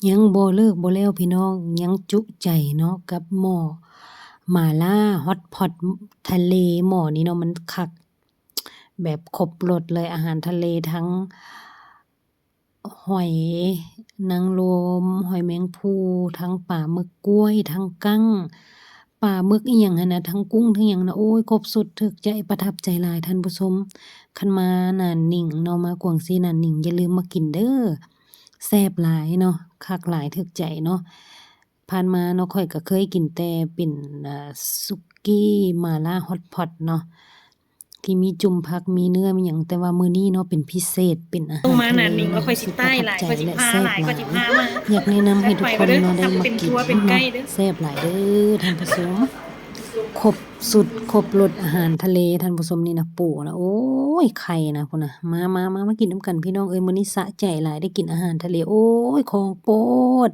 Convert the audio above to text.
ยังบ่เลิกบ่แล้วพี่น้องยังจุใจเนาะกับหม้อหม่าล่าฮอตพอตทะเลหม้อนี้เนาะมันคักแบบครบรสเลยอาหารทะเลทั้งหอยนางรมหอยแมงภู่ทั้งปลาหมึกก๊วยทั้งกั้งปลาหมึกอิหยังหั้นน่ะทั้งกุ้งทั้งหยังน่ะโอ๊ยครบสุดถึกใจประทับใจหลายท่านผู้ชมคันมาน่านนิ่งเนาะมากวางซีน่านนิ่งอย่าลืมมากินเด้อแซ่บหลายเนาะคักหลายถึกใจเนาะผ่านมาเนาะข้อยก็เคยกินแต่เป็นสุกี้หม่าล่าฮอตพอตเนาะที่มีจุ่มผักมีเนื้อมีหยังแต่ว่ามื้อนี้เนาะเป็นพิเศษเป็นอาหารต้องมา ทะ ห เล นานิ่งก็ เนาะ ค่อยสิ สุดป ใต้ ระทับ หลาย ใจ ค่อยสิ และ พา แซ่ ห บ ลาย ห ค่อ ลาย ย สิพามา อยากแนะนำให้ทุกคนเนาะได้มากิน เป็นไก่เด้อ แซ่บหลายเด้อท่านผู้ชมครบสุดครบรสอาหารทะเลท่านผู้ชมนี่นะปูนะโอ้ยไข่นะพุ่นน่ะมากินนำกันพี่น้องเอ้ยมื้อนี้สะใจหลายได้กินอาหารทะเลโอ๊ยของโปรด